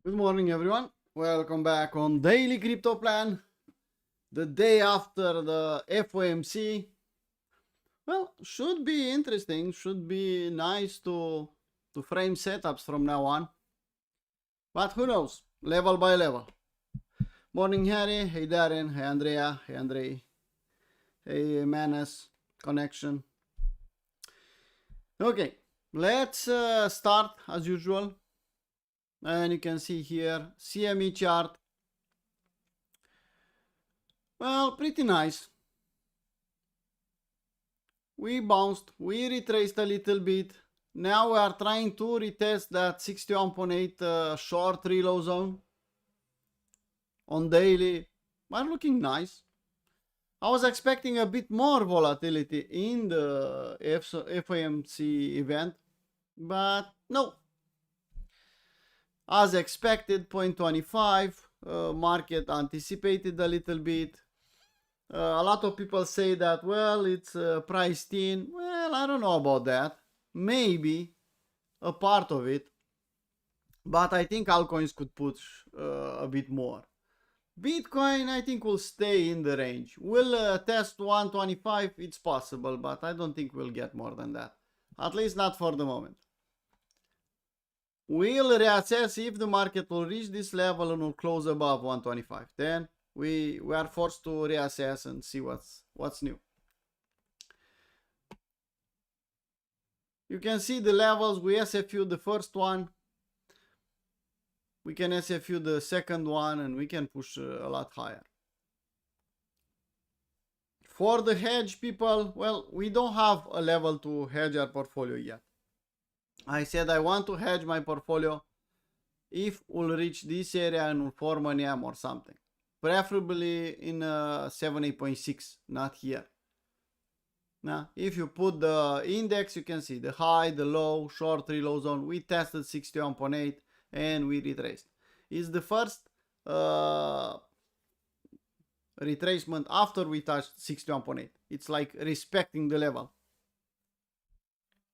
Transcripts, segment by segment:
Good morning, everyone. Welcome back on Daily Crypto Plan. The day after the FOMC. Well, should be interesting. Should be nice to frame setups from now on. But who knows? Level by level. Morning, Harry. Hey, Darren. Hey, Andrea. Hey, Andrei. Hey, Manas. Connection. Okay, let's start as usual. And you can see here CME chart. Well, pretty nice. We bounced, we retraced a little bit. Now we are trying to retest that 61.8 short reload zone on daily. We're looking nice. I was expecting a bit more volatility in the FOMC event, but no. As expected, 0.25, market anticipated a little bit. A lot of people say that, well, it's priced in. Well, I don't know about that. Maybe a part of it. But I think altcoins could push a bit more. Bitcoin, I think, will stay in the range. Will test 125? It's possible, but I don't think we'll get more than that. At least not for the moment. We'll reassess if the market will reach this level and will close above 125. Then we are forced to reassess and see what's new. You can see the levels. We SFU the first one. We can SFU the second one, and we can push a lot higher. For the hedge, people, well, we don't have a level to hedge our portfolio yet. I said I want to hedge my portfolio if we'll reach this area and we'll form an M or something. Preferably in 78.6, not here. Now, if you put the index, you can see the high, the low, short reload zone. We tested 61.8 and we retraced. It's the first retracement after we touched 61.8. It's like respecting the level.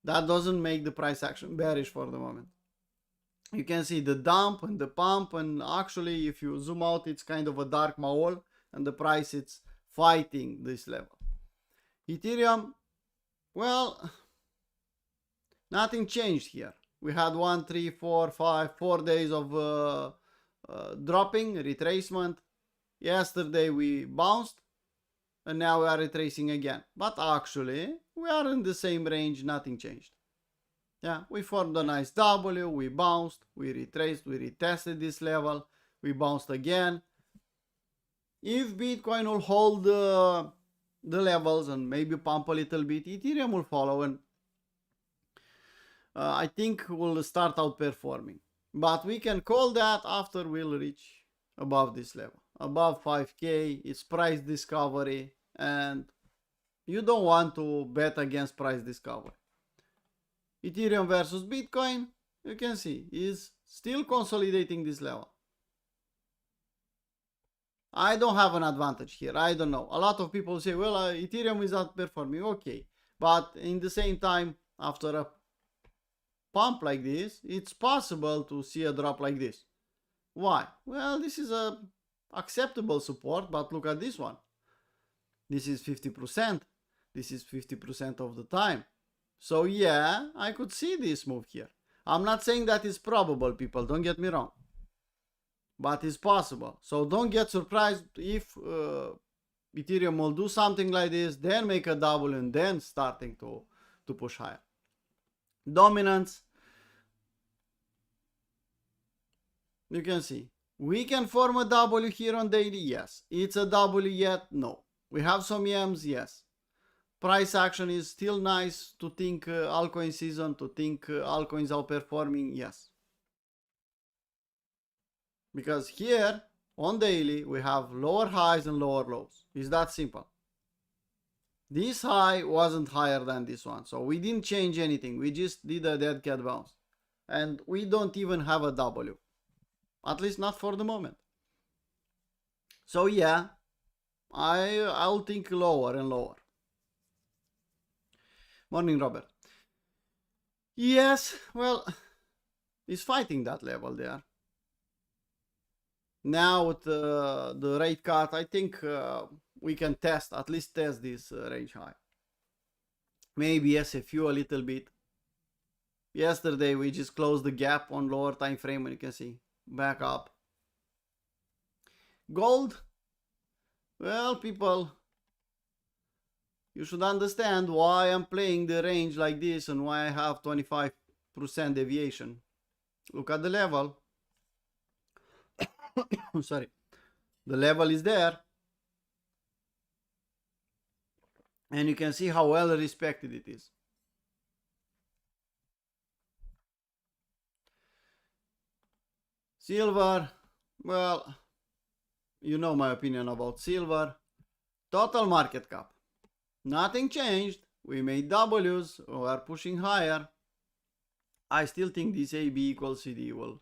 That doesn't make the price action bearish for the moment. You can see the dump and the pump, and actually if you zoom out, it's kind of a dark maul, and the price it's fighting this level. Ethereum, well, nothing changed here. We had 1, 3, 4, 5, 4 days of dropping, retracement. Yesterday we bounced, and now we are retracing again. But actually, we are in the same range, nothing changed. Yeah, we formed a nice W, we bounced, we retraced, we retested this level, we bounced again. If Bitcoin will hold the levels and maybe pump a little bit, Ethereum will follow, and I think we'll start outperforming. But we can call that after we'll reach above this level. Above 5K, it's price discovery, and you don't want to bet against price discovery. Ethereum versus Bitcoin, you can see, is still consolidating this level. I don't have an advantage here. I don't know. A lot of people say, well, Ethereum is outperforming. Okay. But in the same time, after a pump like this, it's possible to see a drop like this. Why? Well, this is a acceptable support, but look at this one. This is 50%. This is 50% of the time. So yeah, I could see this move here. I'm not saying that is probable, people. Don't get me wrong. But it's possible. So don't get surprised if Ethereum will do something like this, then make a double, and then starting to push higher. Dominance. You can see. We can form a W here on daily, yes. It's a W yet? No. We have some M's, yes. Price action is still nice to think altcoin season, to think altcoins outperforming, yes. Because here on daily we have lower highs and lower lows. It's that simple. This high wasn't higher than this one, so we didn't change anything. We just did a dead cat bounce. And we don't even have a W. At least not for the moment. So yeah, I'll think lower and lower. Morning, Robert. Yes, well, he's fighting that level there. Now with the rate cut, I think we can at least test this range high. Maybe SFU a little bit. Yesterday we just closed the gap on lower time frame, and you can see back up. Gold, well, people, you should understand why I'm playing the range like this and why I have 25% deviation. Look at the level. Sorry, the level is there, and you can see how well respected it is. Silver, well, you know my opinion about silver. Total market cap, nothing changed. We made W's, we are pushing higher. I still think this AB equals CD will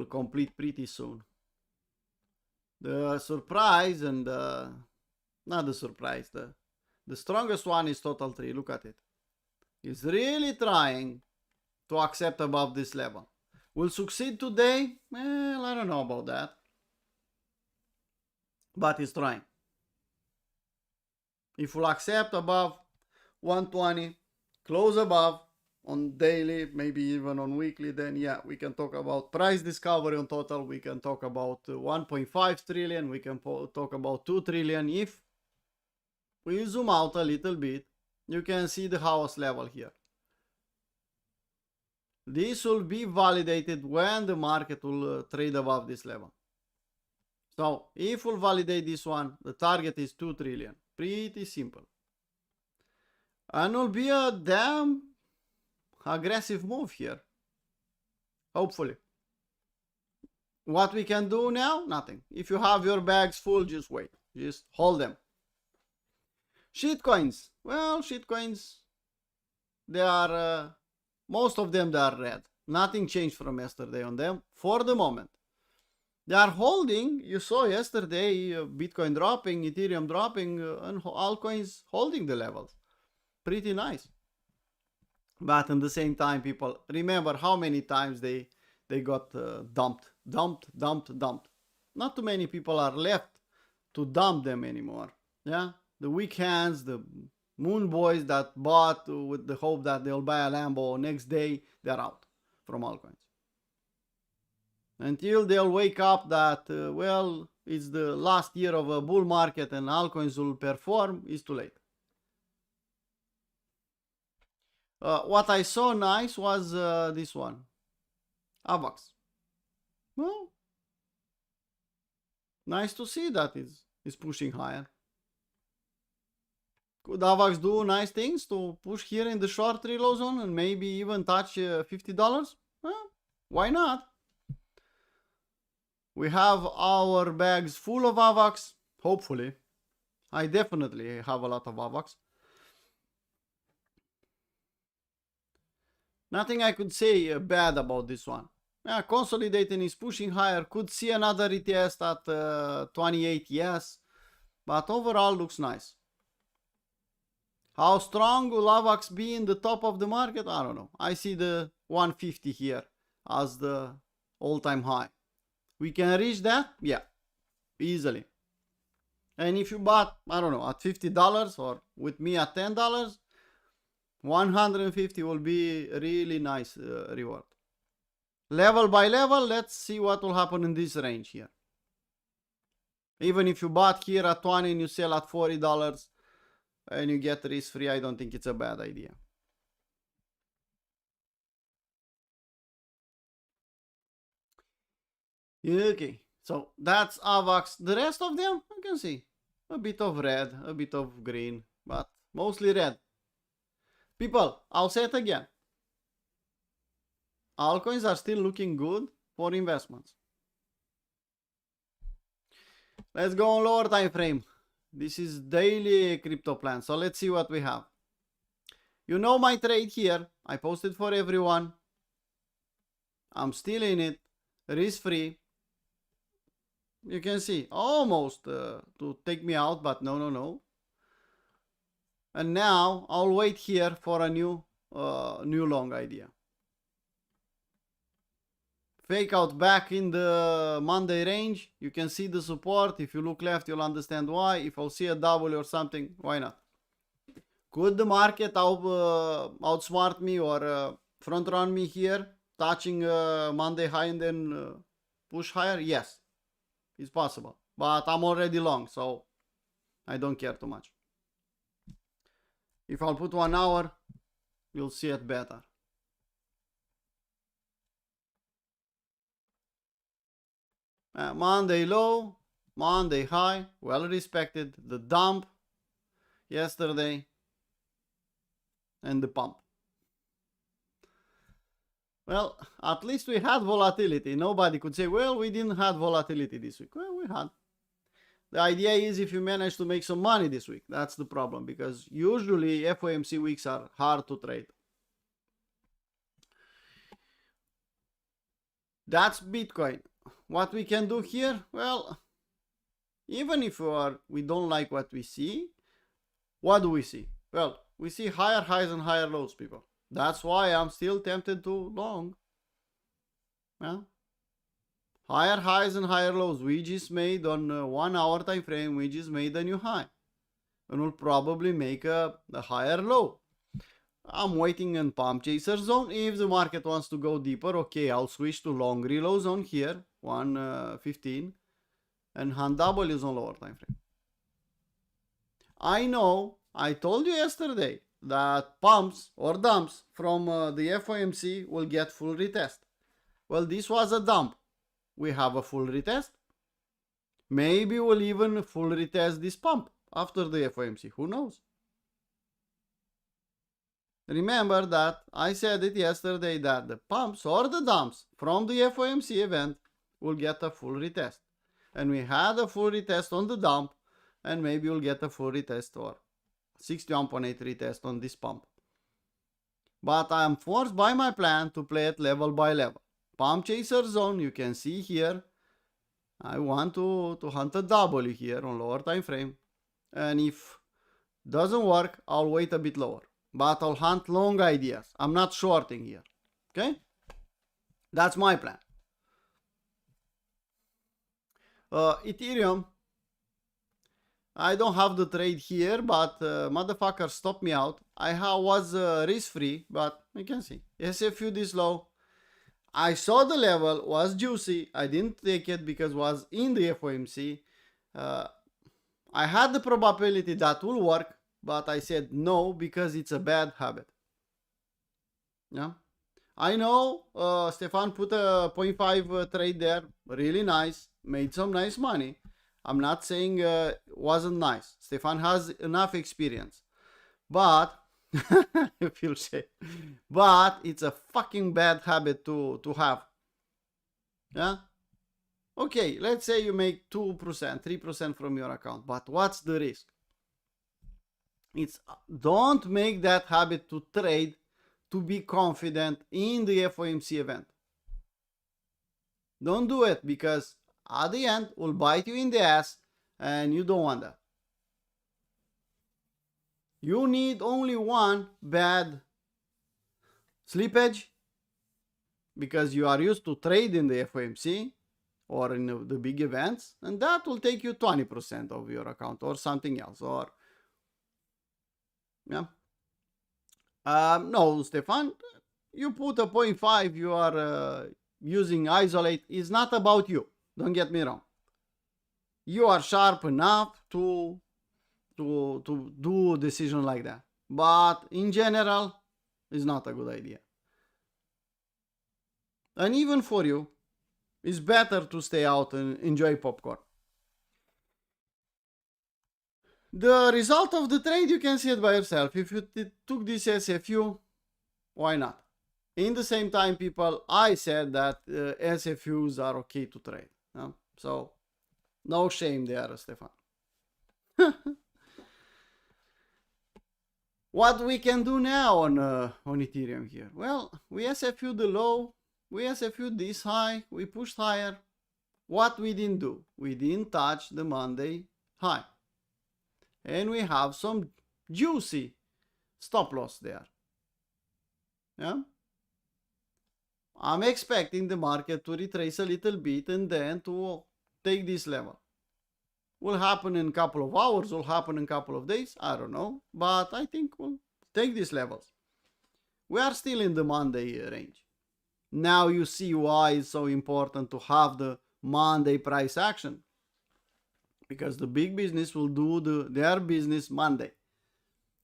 complete pretty soon. The surprise and not the surprise, the strongest one is total 3. Look at it. It's really trying to accept above this level. Will succeed today? Well, I don't know about that. But it's trying. If we'll accept above 120, close above on daily, maybe even on weekly, then yeah, we can talk about price discovery on total. We can talk about 1.5 trillion. We can talk about 2 trillion. If we zoom out a little bit, you can see the house level here. This will be validated when the market will trade above this level. So if we'll validate this one, the target is 2 trillion. Pretty simple. And will be a damn aggressive move here. Hopefully. What we can do now? Nothing. If you have your bags full, just wait. Just hold them. Shitcoins. Well, shitcoins, they are, most of them, they are red. Nothing changed from yesterday on them for the moment. They are holding. You saw yesterday Bitcoin dropping, Ethereum dropping, and altcoins holding the levels. Pretty nice. But at the same time, people, remember how many times they got dumped. Not too many people are left to dump them anymore. Yeah, the weak hands, the moon boys that bought with the hope that they'll buy a Lambo next day, they're out from altcoins. Until they'll wake up that, well, it's the last year of a bull market and altcoins will perform, it's too late. What I saw nice was this one. AVAX. Well, nice to see that is pushing higher. Could AVAX do nice things to push here in the short reload zone and maybe even touch $50? Well, why not? We have our bags full of AVAX, hopefully. I definitely have a lot of AVAX. Nothing I could say bad about this one. Yeah, consolidating is pushing higher. Could see another retest at 28, yes. But overall looks nice. How strong will AVAX be in the top of the market? I don't know. I see the 150 here as the all-time high. We can reach that? Yeah, easily. And if you bought, I don't know, at $50 or with me at $10, 150 will be a really nice reward. Level by level, let's see what will happen in this range here. Even if you bought here at 20 and you sell at $40 and you get risk free, I don't think it's a bad idea. Okay, so that's AVAX. The rest of them, you can see a bit of red, a bit of green, but mostly red. People, I'll say it again. Altcoins are still looking good for investments. Let's go on lower time frame. This is daily crypto plan. So let's see what we have. You know my trade here. I posted for everyone. I'm still in it. Risk free. You can see almost to take me out, but no. And now I'll wait here for a new long idea. fake out back in the Monday range. You can see the support. If you look left, you'll understand why. If I'll see a W or something, why not? Could the market outsmart me or front run me here, touching Monday high and then push higher? Yes, it's possible. But I'm already long, so I don't care too much. If I'll put 1 hour, you'll see it better. Monday low, Monday high, well respected. The dump yesterday and the pump. Well, at least we had volatility. Nobody could say, well, we didn't have volatility this week. Well, we had. The idea is if you manage to make some money this week, that's the problem, because usually FOMC weeks are hard to trade. That's Bitcoin. What we can do here, well, even if we don't like what we see, what do we see? Well, we see higher highs and higher lows, people. That's why I'm still tempted to long. Yeah. Higher highs and higher lows. We just made on 1 hour time frame, we just made a new high. And we'll probably make a higher low. I'm waiting in pump chaser zone. If the market wants to go deeper, okay, I'll switch to long reload zone here, 115, and hand W's on lower time frame. I know, I told you yesterday that pumps or dumps from the FOMC will get full retest. Well, this was a dump. We have a full retest. Maybe we'll even full retest this pump after the FOMC. Who knows? Remember that I said it yesterday that the pumps or the dumps from the FOMC event will get a full retest. And we had a full retest on the dump, and maybe we'll get a full retest or 61.8 retest on this pump. But I am forced by my plan to play it level by level. Pump chaser zone, you can see here. I want to hunt a W here on lower time frame. And if doesn't work, I'll wait a bit lower. But I'll hunt long ideas. I'm not shorting here. Okay? That's my plan. Ethereum. I don't have the trade here, but motherfucker stopped me out. I was risk-free, but you can see. SFU this low. I saw the level, was juicy. I didn't take it because it was in the FOMC. I had the probability that will work, but I said no because it's a bad habit. Yeah. I know Stefan put a 0.5 trade there. Really nice. Made some nice money. I'm not saying it wasn't nice. Stefan has enough experience. But, I feel shame. But it's a fucking bad habit to have. Yeah? Okay, let's say you make 2%, 3% from your account. But what's the risk? It's don't make that habit to trade to be confident in the FOMC event. Don't do it because at the end will bite you in the ass and you don't want that. You need only one bad slippage because you are used to trade in the FOMC or in the big events, and that will take you 20% of your account or something else. Or yeah. No, Stefan, you put a 0.5, you are using isolate. It's not about you. Don't get me wrong. You are sharp enough to do a decision like that. But in general, it's not a good idea. And even for you, it's better to stay out and enjoy popcorn. The result of the trade, you can see it by yourself. If you took this SFU, why not? In the same time, people, I said that SFUs are okay to trade. So, no shame there, Stefan. What we can do now on Ethereum here? Well, we SFU the low, we SFU this high, we pushed higher. What we didn't do? We didn't touch the Monday high. And we have some juicy stop loss there. Yeah. I'm expecting the market to retrace a little bit and then to take this level. Will happen in a couple of hours, will happen in a couple of days, I don't know, but I think we'll take these levels. We are still in the Monday range. Now you see why it's so important to have the Monday price action, because the big business will do their business Monday.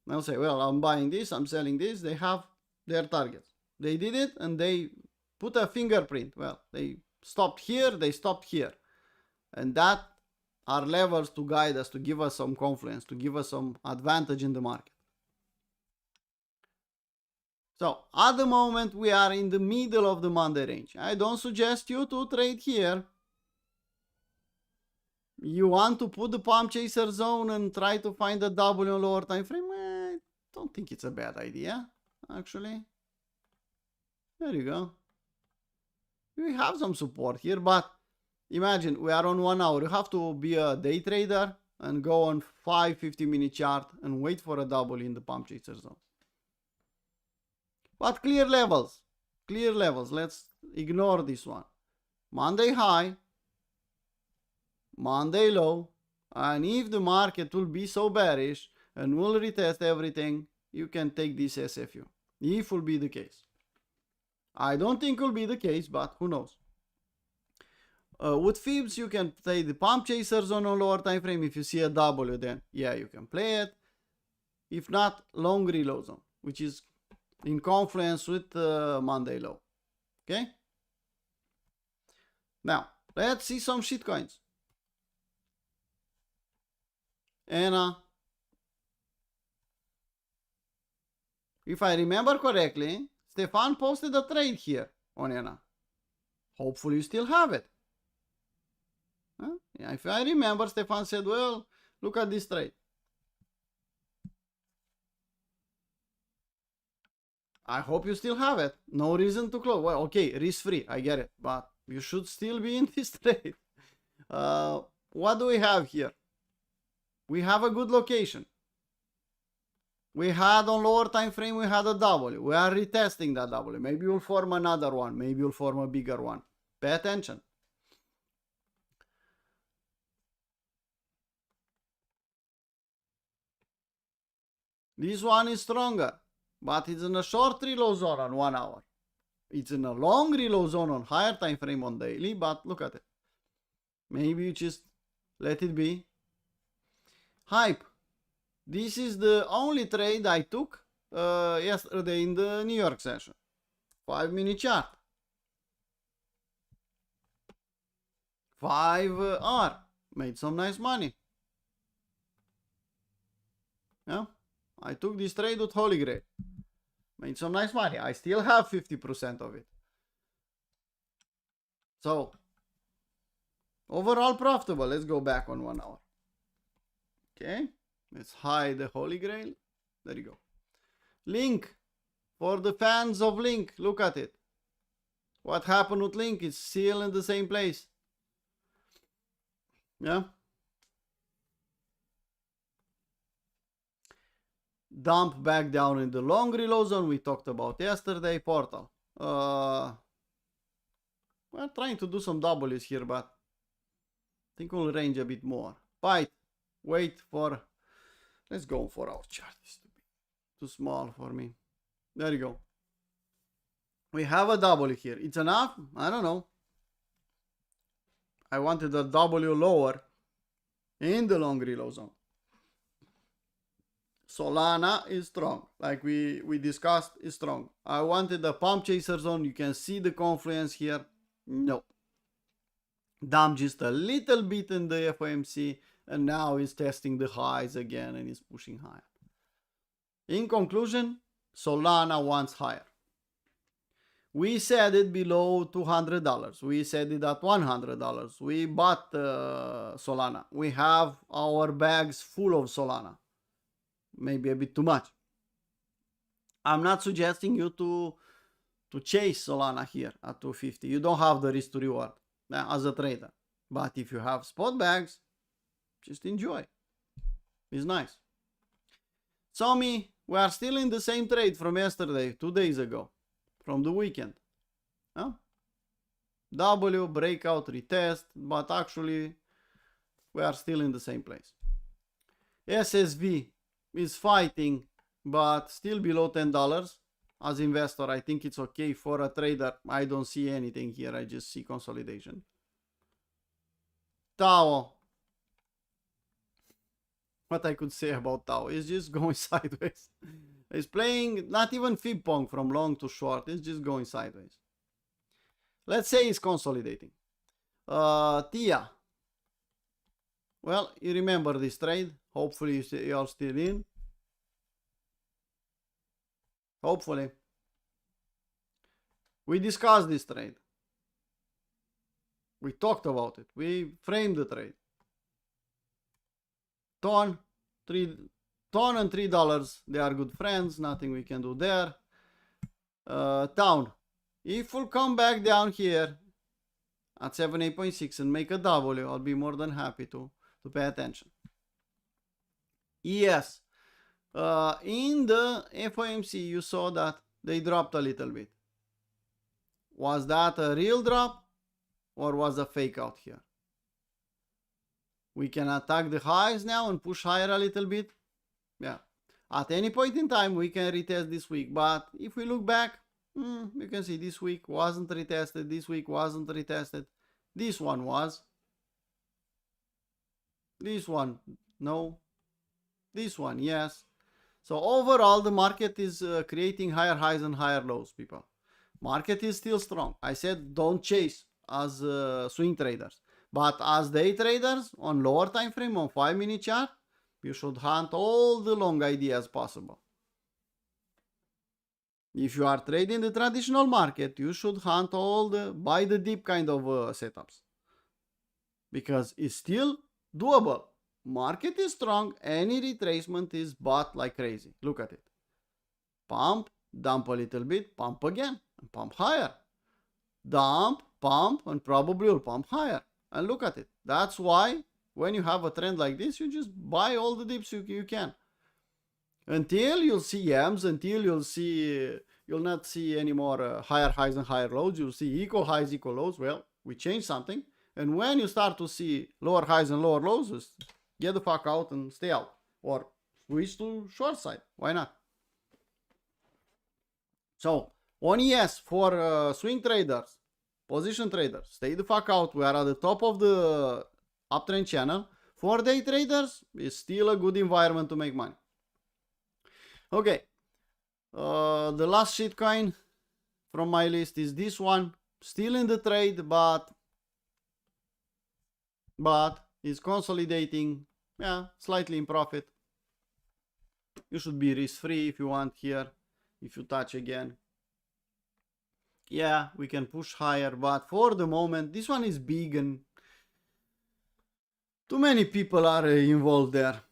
They'll say, well, I'm buying this, I'm selling this. They have their targets. They did it and they put a fingerprint. Well, they stopped here, they stopped here. And that are levels to guide us, to give us some confidence, to give us some advantage in the market. So at the moment we are in the middle of the Monday range. I don't suggest you to trade here. You want to put the pump chaser zone and try to find a W on lower time frame? I don't think it's a bad idea, actually. There you go. We have some support here, but imagine we are on 1 hour. You have to be a day trader and go on 50-minute chart and wait for a double in the pump chaser zone. But clear levels. Clear levels. Let's ignore this one. Monday high. Monday low. And if the market will be so bearish and will retest everything, you can take this SFU. If will be the case. I don't think it will be the case, but who knows. With Fibs, you can play the pump chaser zone on lower time frame. If you see a W, then yeah, you can play it. If not, long reload zone, which is in confluence with Monday low. Okay? Now, let's see some shitcoins. And if I remember correctly, Stefan posted a trade here on ENA. Hopefully you still have it. Huh? Yeah, if I remember, Stefan said, well, look at this trade. I hope you still have it. No reason to close. Well, okay, risk-free, I get it. But you should still be in this trade. What do we have here? We have a good location. We had on lower time frame, we had a W. We are retesting that W. Maybe you'll form another one. Maybe you'll form a bigger one. Pay attention. This one is stronger, but it's in a short reload zone on 1 hour. It's in a long reload zone on higher time frame on daily, but look at it. Maybe you just let it be. Hype. This is the only trade I took yesterday in the New York session. 5-minute chart. 5R. Made some nice money. Yeah. I took this trade with Holy Grail. Made some nice money. I still have 50% of it. So, overall profitable. Let's go back on 1 hour. Okay. Let's hide the Holy Grail. There you go. Link. For the fans of Link, look at it. What happened with Link? It's still in the same place. Yeah. Dump back down in the long reload zone we talked about yesterday. Portal. We're trying to do some W's here, but I think we'll range a bit more. Bite. Wait for... Let's go for our chart. It's too small for me. There you go. We have a W here. It's enough? I don't know. I wanted a W lower in the long reload zone. Solana is strong. Like we discussed, is strong. I wanted a pump chaser zone. You can see the confluence here. No. Dump just a little bit in the FOMC. And now it's testing the highs again and it's pushing higher. In conclusion, Solana wants higher. We said it below $200. We said it at $100. We bought Solana. We have our bags full of Solana. Maybe a bit too much. I'm not suggesting you to chase Solana here at 250. You don't have the risk to reward as a trader. But if you have spot bags, just enjoy. It's nice. Somi, we are still in the same trade from yesterday, 2 days ago, from the weekend. Huh? W, breakout, retest, but actually we are still in the same place. SSV is fighting, but still below $10. As investor, I think it's okay. For a trader, I don't see anything here. I just see consolidation. Tao. What I could say about Tao is just going sideways. It's playing not even fib pong from long to short. It's just going sideways. Let's say it's consolidating. Tia. Well, you remember this trade. Hopefully you're still in. Hopefully. We discussed this trade. We talked about it. We framed the trade. Ton and $3. They are good friends. Nothing we can do there. Town. If we'll come back down here at 78.6 and make a W, I'll be more than happy to pay attention. Yes. In the FOMC, you saw that they dropped a little bit. Was that a real drop or was a fake out here? We can attack the highs now and push higher a little bit. Yeah. At any point in time, we can retest this week. But if we look back, you can see this week wasn't retested. This week wasn't retested. This one was. This one, no. This one, yes. So overall, the market is creating higher highs and higher lows, people. Market is still strong. I said don't chase as swing traders. But as day traders, on lower time frame, on 5-minute chart, you should hunt all the long ideas possible. If you are trading the traditional market, you should hunt all the buy the dip kind of setups. Because it's still doable. Market is strong. Any retracement is bought like crazy. Look at it. Pump, dump a little bit, pump again, and pump higher. Dump, pump, and probably will pump higher. And look at it. That's why when you have a trend like this, you just buy all the dips you can. Until you'll see M's, until you'll not see any more higher highs and higher lows. You'll see equal highs, equal lows. Well, we changed something. And when you start to see lower highs and lower lows, just get the fuck out and stay out. Or switch to short side. Why not? So, on ES for swing traders, position traders, stay the fuck out. We are at the top of the uptrend channel. For day traders, it's still a good environment to make money. Okay. The last shitcoin from my list is this one. Still in the trade, but is consolidating. Yeah, slightly in profit. You should be risk free if you want here. If you touch again. Yeah, we can push higher, but for the moment, this one is big and too many people are involved there.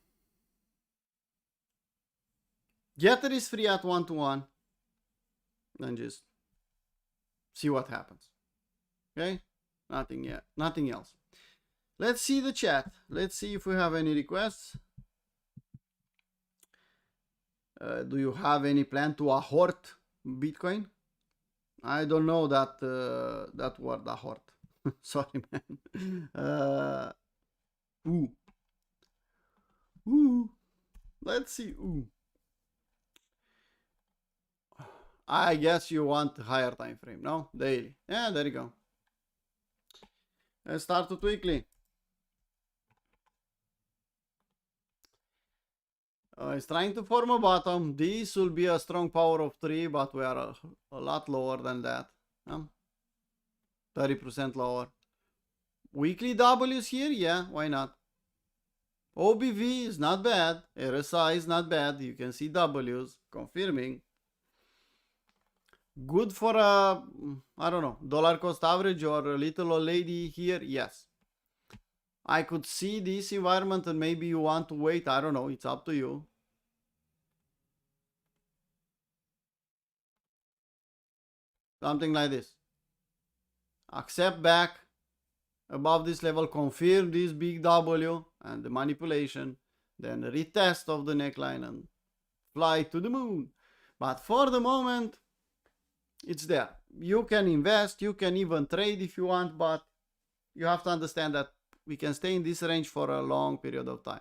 Getter is free at 1-to-1 and just see what happens. Okay? Nothing yet. Nothing else. Let's see the chat. Let's see if we have any requests. Do you have any plan to ahort Bitcoin? I don't know that that word ahort. Sorry, man. Let's see. I guess you want higher time frame, no? Daily. Yeah, there you go. Let's start with weekly. It's trying to form a bottom. This will be a strong power of 3, but we are a lot lower than that. 30% lower. Weekly W's here? Yeah, why not? OBV is not bad. RSI is not bad. You can see W's confirming. Good for a, I don't know, dollar cost average or a little old lady here? Yes. I could see this environment and maybe you want to wait. I don't know. It's up to you. Something like this. Accept back above this level. Confirm this big W and the manipulation. Then retest of the neckline and fly to the moon. But for the moment, it's there. You can invest, you can even trade if you want, but you have to understand that we can stay in this range for a long period of time.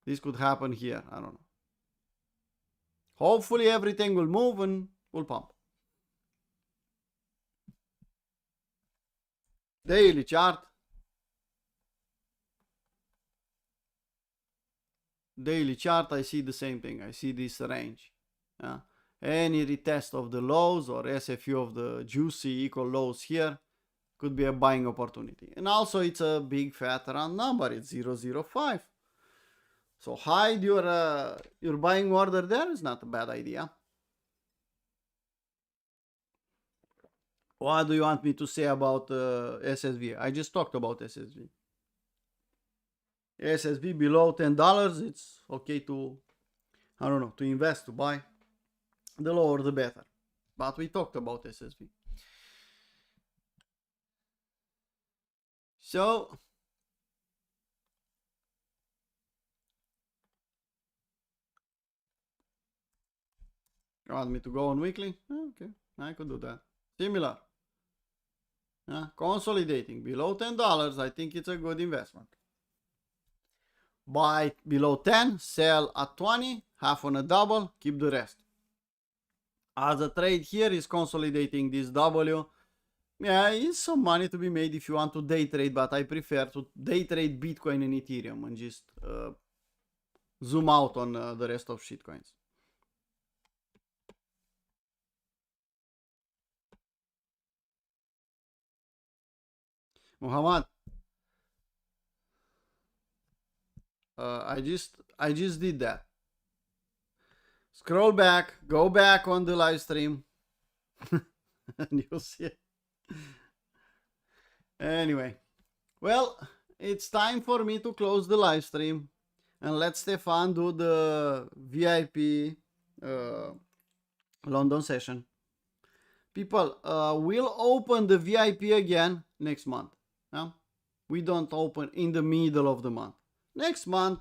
This could happen here, I don't know. Hopefully everything will move and will pump. Daily chart. Daily chart, I see the same thing. I see this range. Any retest of the lows or SFU of the juicy equal lows here could be a buying opportunity. And also it's a big fat round number. It's 0.05. So hide your buying order there is not a bad idea. What do you want me to say about SSV? I just talked about SSV. SSV below $10, it's okay to, I don't know, to invest, to buy. The lower the better. But we talked about SSV. So, you want me to go on weekly? Okay, I could do that. Similar. Consolidating below $10, I think it's a good investment. Buy below 10, sell at 20, half on a double, keep the rest. As a trade here is consolidating this W. Yeah, it's some money to be made if you want to day trade, but I prefer to day trade Bitcoin and Ethereum and just zoom out on the rest of shitcoins. Muhammad, I just did that. Scroll back, go back on the live stream, and you'll see it. Anyway, well, it's time for me to close the live stream and let Stefan do the VIP London session. People, we'll open the VIP again next month. We don't open in the middle of the month. Next month,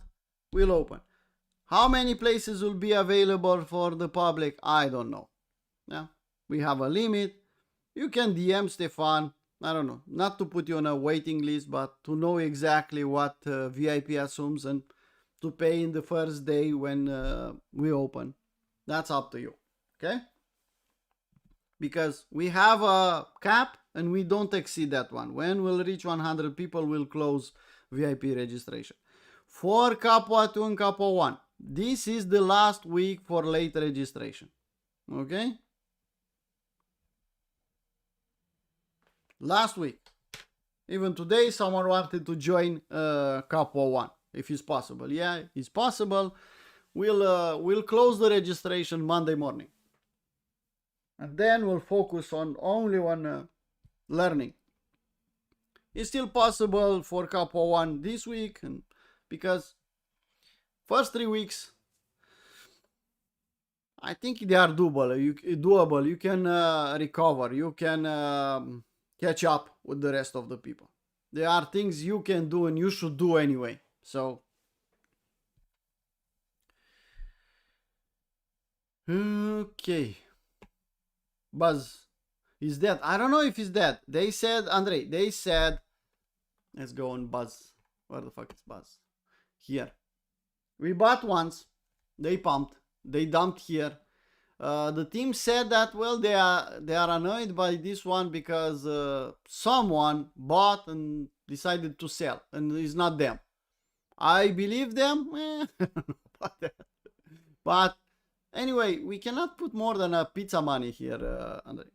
we'll open. How many places will be available for the public? I don't know. We have a limit. You can DM Stefan. I don't know. Not to put you on a waiting list, but to know exactly what VIP assumes and to pay in the first day when we open. That's up to you. Okay? Because we have a cap and we don't exceed that one. When we'll reach 100 people, we'll close VIP registration. For Capua 2 and Capua 1, this is the last week for late registration. Okay? Last week. Even today, someone wanted to join Capua 1, if it's possible. Yeah, it's possible. We'll close the registration Monday morning. And then we'll focus only on learning. It's still possible for Capua 1 this week, and because first 3 weeks, I think they are doable. You can recover. You can catch up with the rest of the people. There are things you can do and you should do anyway. So, okay. Buzz is dead. I don't know if he's dead. They said, Andre, let's go on Buzz. Where the fuck is Buzz? Here. We bought once. They pumped. They dumped here. The team said that, well, they are annoyed by this one because someone bought and decided to sell, and it's not them. I believe them. But anyway, we cannot put more than a pizza money here, Andre.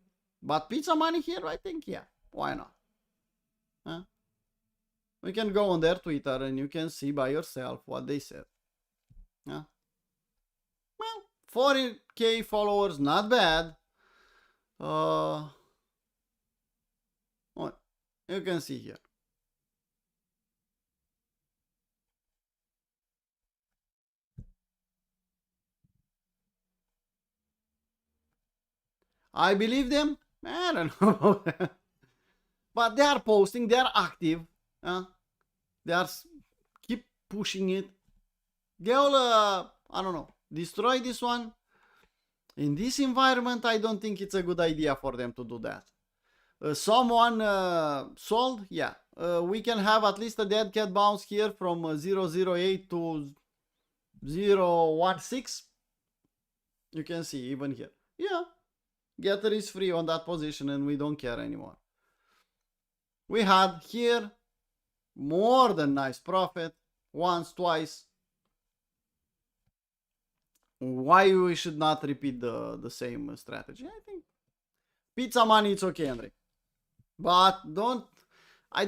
But pizza money here, I think, yeah. Why not? We can go on their Twitter and you can see by yourself what they said. Well, 40k followers, not bad. You can see here. I believe them. I don't know. But they are posting. They are active. They are keep pushing it. They all, I don't know, destroy this one. In this environment, I don't think it's a good idea for them to do that. Someone sold, yeah. We can have at least a dead cat bounce here from 0.08 to 0.16. You can see even here. Yeah, Getter is free on that position and we don't care anymore. We had here more than nice profit. Once, twice. Why we should not repeat the same strategy? I think pizza money, it's okay, Andre. But I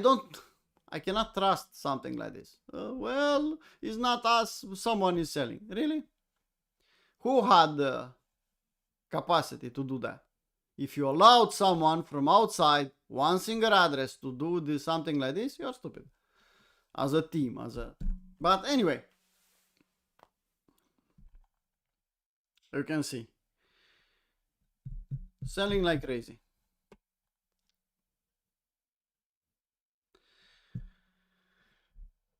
cannot trust something like this. Well, it's not us, someone is selling. Really? Who had the capacity to do that? If you allowed someone from outside, one single address, to do this, something like this, you're stupid. As a team, But anyway. You can see. Selling like crazy.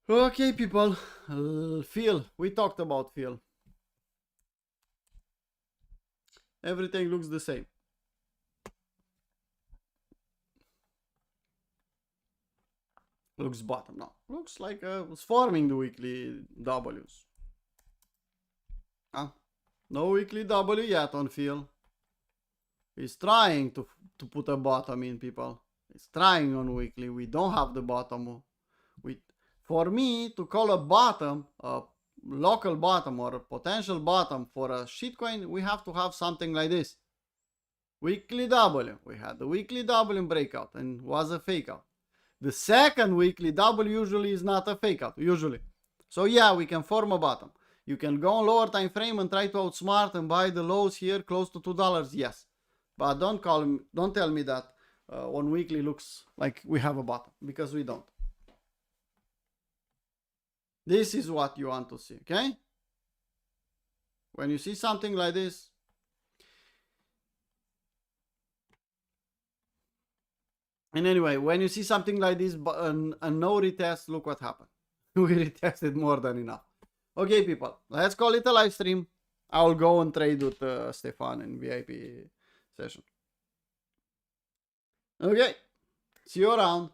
Okay, people. Phil. We talked about Phil. Everything looks the same. Looks bottom now. Looks like it's forming the weekly W's. No weekly W yet on Phil. He's trying to put a bottom in, people. He's trying on weekly. We don't have the bottom. For me to call a bottom, a local bottom or a potential bottom for a shitcoin, we have to have something like this. Weekly W. We had the weekly W breakout and was a fake out. The second weekly W usually is not a fake out, usually. So yeah, we can form a bottom. You can go on lower time frame and try to outsmart and buy the lows here close to $2. Yes, but don't tell me that on weekly looks like we have a bottom, because we don't. This is what you want to see, okay? When you see something like this, and anyway, when you see something like this and no retest, look what happened. We retested more than enough. Okay, people, let's call it a live stream. I'll go and trade with Stefan in VIP session. Okay, see you around.